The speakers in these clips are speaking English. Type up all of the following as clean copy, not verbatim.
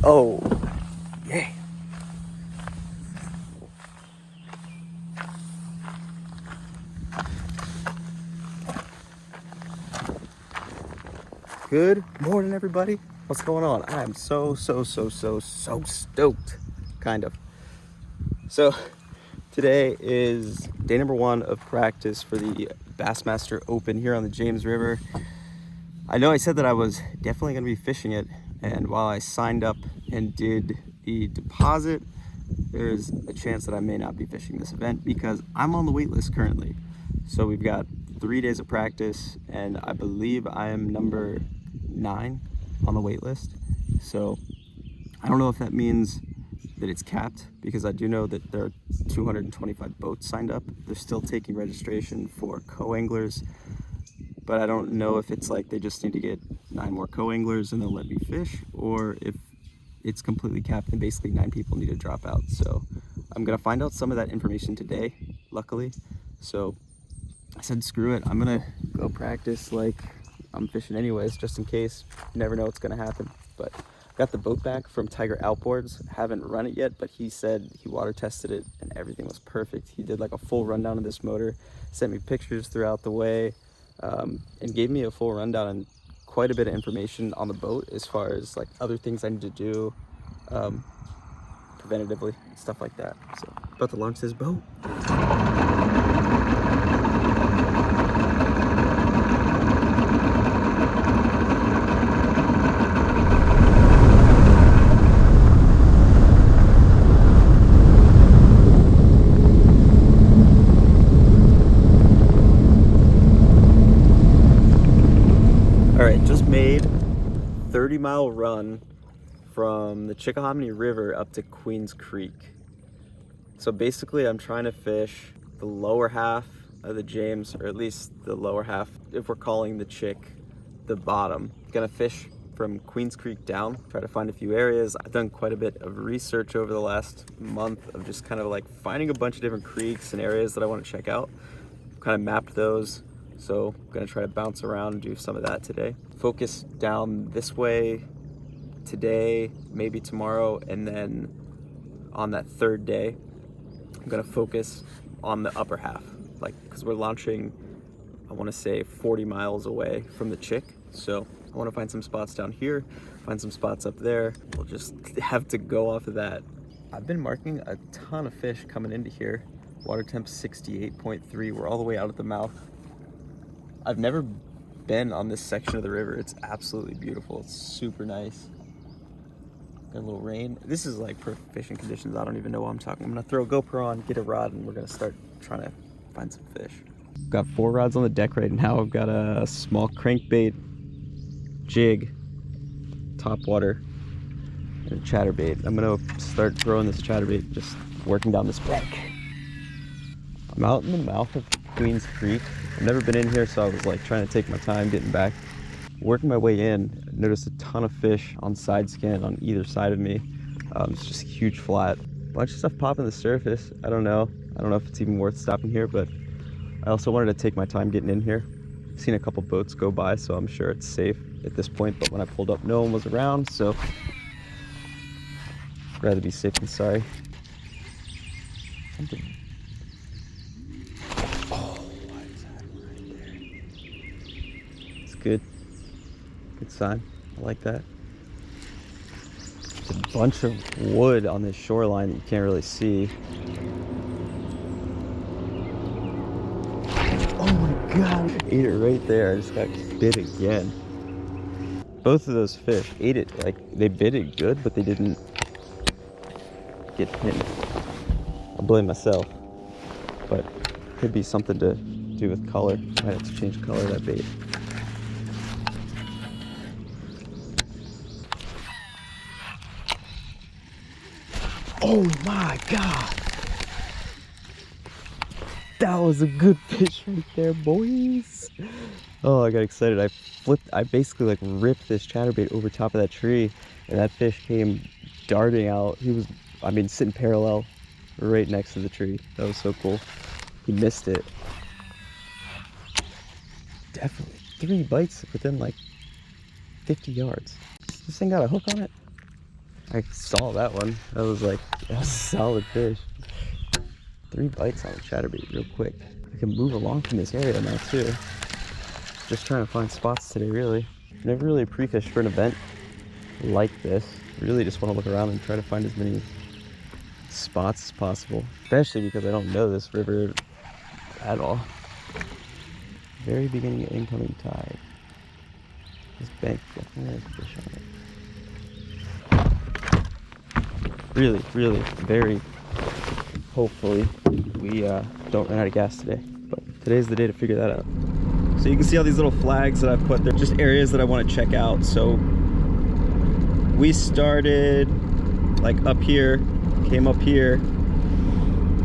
Oh, yeah. Good morning, everybody. What's going on? I am so stoked, kind of. So today is day number 1 of practice for the Bassmaster Open here on the James River. I know I said that I was definitely going to be fishing it, and while I signed up and did the deposit, there's a chance that I may not be fishing this event because I'm on the wait list currently. So we've got 3 days of practice, and I believe I am number 9 on the wait list. So I don't know if that means that it's capped, because I do know that there are 225 boats signed up. They're still taking registration for co-anglers, but I don't know if it's like they just need to get 9 more co-anglers and they'll let me fish, or if it's completely capped and basically 9 people need to drop out. So I'm gonna find out some of that information today, luckily. So I said, screw it, I'm gonna go practice like I'm fishing anyways, just in case. You never know what's gonna happen. But got the boat back from Tiger Outboards. Haven't run it yet, but he said he water tested it and everything was perfect. He did like a full rundown of this motor, sent me pictures throughout the way, and gave me a full rundown and quite a bit of information on the boat as far as like other things I need to do preventatively, stuff like that. So about to launch this boat. All right, just made 30-mile run from the Chickahominy River up to Queens Creek. So basically I'm trying to fish the lower half of the James, or at least the lower half, if we're calling the Chick the bottom. Gonna fish from Queens Creek down, try to find a few areas. I've done quite a bit of research over the last month of just kind of like finding a bunch of different creeks and areas that I want to check out. Kind of mapped those. So I'm gonna try to bounce around and do some of that today. Focus down this way today, maybe tomorrow, and then on that third day, I'm gonna focus on the upper half, like, because we're launching, I wanna say 40 miles away from the Chick. So I wanna find some spots down here, find some spots up there. We'll just have to go off of that. I've been marking a ton of fish coming into here. Water temp 68.3, we're all the way out at the mouth. I've never been on this section of the river. It's absolutely beautiful. It's super nice. Got a little rain. This is like perfect fishing conditions. I don't even know what I'm talking. I'm gonna throw a GoPro on, get a rod, and we're gonna start trying to find some fish. Got 4 rods on the deck right now. I've got a small crankbait, jig, topwater, and a chatterbait. I'm gonna start throwing this chatterbait, just working down this bank. I'm out in the mouth of Queens Creek. I've never been in here, so I was like trying to take my time getting back. Working my way in, I noticed a ton of fish on side scan on either side of me. It's just a huge flat. Bunch of stuff popping the surface. I don't know if it's even worth stopping here, but I also wanted to take my time getting in here. I've seen a couple boats go by, so I'm sure it's safe at this point, but when I pulled up, no one was around, so I'd rather be safe than sorry. Something. Good sign. I like that. There's a bunch of wood on this shoreline that you can't really see. Oh my god, ate it right there. I just got bit again. Both of those fish ate it, like they bit it good, but they didn't get pinned. I'll blame myself, but could be something to do with color. Might have to change the color of that bait. Oh my god! That was a good fish right there, boys! Oh, I got excited. I basically like ripped this chatterbait over top of that tree, and that fish came darting out. He was, I mean, sitting parallel right next to the tree. That was so cool. He missed it. Definitely 3 bites within like 50 yards. This thing got a hook on it. I saw that one. That was a solid fish. 3 bites on a chatterbait real quick. I can move along from this area now too. Just trying to find spots today, really. Never really pre-fished for an event like this. Really just want to look around and try to find as many spots as possible. Especially because I don't know this river at all. Very beginning of incoming tide. This bank definitely has fish on it. Really, really, very hopefully we don't run out of gas today. But today's the day to figure that out. So you can see all these little flags that I've put. They're just areas that I want to check out. So we started like up here, came up here,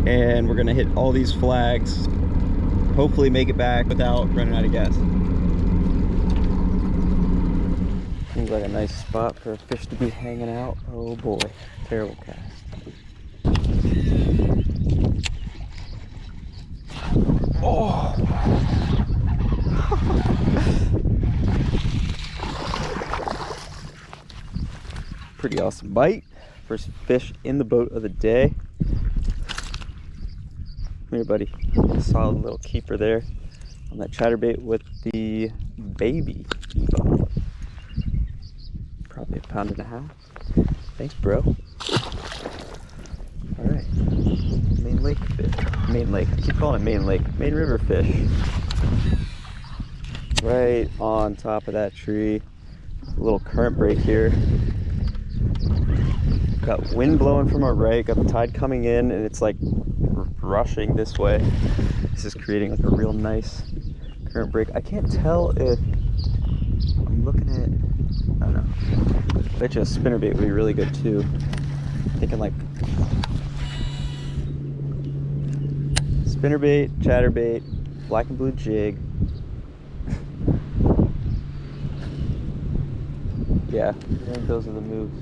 and we're gonna hit all these flags. Hopefully make it back without running out of gas. Seems like a nice spot for a fish to be hanging out. Oh boy, terrible cast. Oh! Pretty awesome bite. First fish in the boat of the day. Come here, buddy. Solid little keeper there on that chatterbait with the baby Evo. Probably 1.5 pounds. Thanks, bro. Alright. Main lake fish. Main lake. I keep calling it main lake. Main river fish. Right on top of that tree. A little current break here. Got wind blowing from our right, got the tide coming in, and it's like rushing this way. This is creating like a real nice current break. I can't tell if I'm looking at, I don't know. I bet you a spinnerbait would be really good too. Thinking like spinnerbait, chatterbait, black and blue jig. Yeah, I think those are the moves.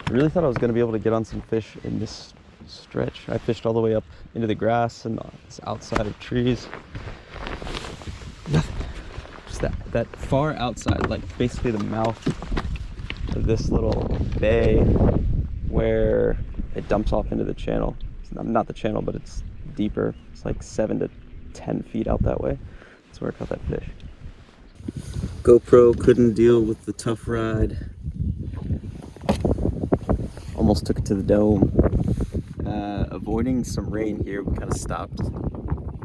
I really thought I was going to be able to get on some fish in this stretch. I fished all the way up into the grass and this outside of trees. Nothing. Just that far outside, like basically the mouth of this little bay where it dumps off into the channel. It's not the channel, but it's deeper. It's like 7 to 10 feet out that way. That's where I caught that fish. GoPro couldn't deal with the tough ride. Almost took it to the dome. Avoiding some rain here, we kind of stopped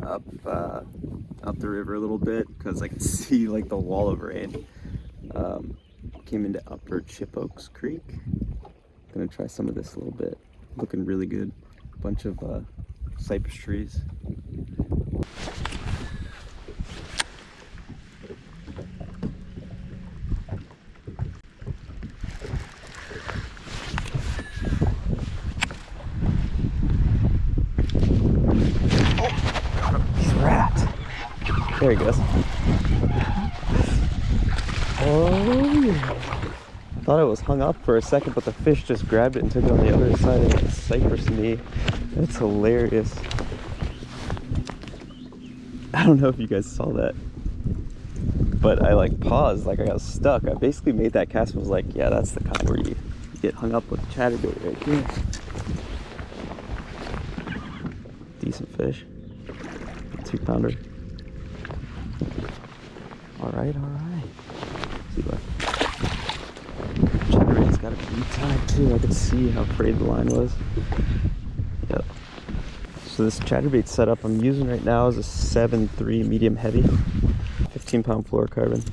up the river a little bit because I could see like the wall of rain. Came into Upper Chip Oaks Creek. Gonna try some of this a little bit. Looking really good. Bunch of cypress trees. There he goes. Oh, yeah. I thought it was hung up for a second, but the fish just grabbed it and took it on the other side of that cypress knee. That's hilarious. I don't know if you guys saw that, but I like paused, like I got stuck. I basically made that cast and was like, yeah, that's the kind where you get hung up with a chatterbait right here. Decent fish. 2-pounder. Alright. See what? Chatterbait's got a good tide too. I could see how frayed the line was. Yep. So this chatterbait setup I'm using right now is a 7.3 medium heavy, 15-pound fluorocarbon,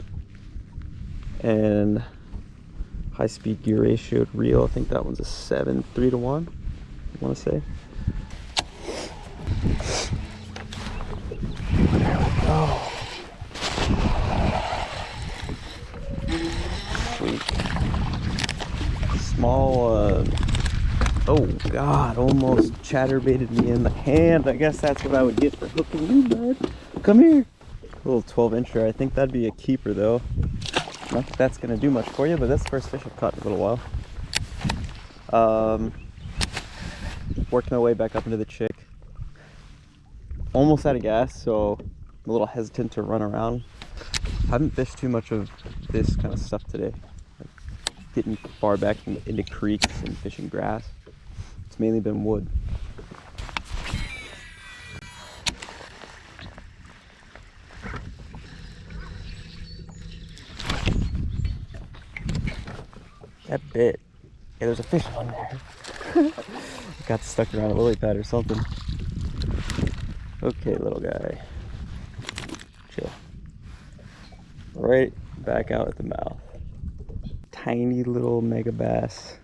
and high speed gear ratioed reel. I think that one's a 7.3 to 1. I want to say. There we go. Sweet. Small, oh god, almost chatterbaited me in the hand. I guess that's what I would get for hooking you, bud. Come here. A little 12-incher. I think that'd be a keeper though. Not that that's gonna do much for you, but that's the first fish I've caught in a little while. Worked my way back up into the chick. Almost out of gas, so I'm a little hesitant to run around. Haven't fished too much of this kind of stuff today. Like getting far back into creeks and fishing grass. It's mainly been wood. That bit. Yeah, there's a fish on there. Got stuck around a lily pad or something. Okay, little guy. Chill. Right back out at the mouth. Tiny little mega bass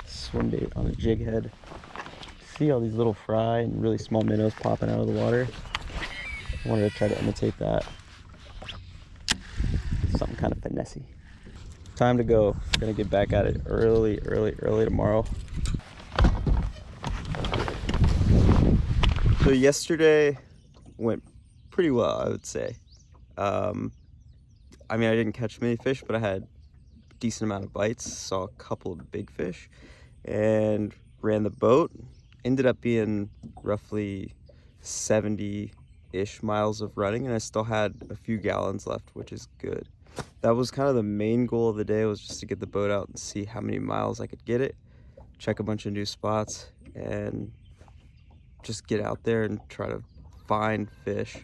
swim bait on a jig head. See all these little fry and really small minnows popping out of the water. I wanted to try to imitate that. Something kind of finessey. Time to go. Gonna get back at it early tomorrow. So yesterday went pretty well, I would say. I mean, I didn't catch many fish, but I had a decent amount of bites. Saw a couple of big fish and ran the boat. Ended up being roughly 70-ish miles of running, and I still had a few gallons left, which is good. That was kind of the main goal of the day, was just to get the boat out and see how many miles I could get it, check a bunch of new spots, and just get out there and try to find fish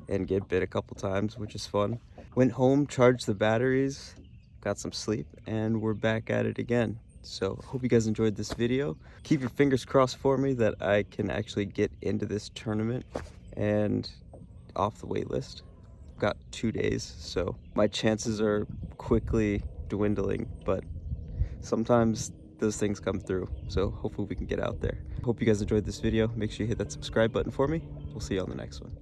and get bit a couple times, which is fun. Went home, charged the batteries, got some sleep, and we're back at it again. So hope you guys enjoyed this video. Keep your fingers crossed for me that I can actually get into this tournament and off the wait list. Got 2 days, so my chances are quickly dwindling, but sometimes those things come through, so hopefully we can get out there. Hope you guys enjoyed this video. Make sure you hit that subscribe button for me. We'll see you on the next one.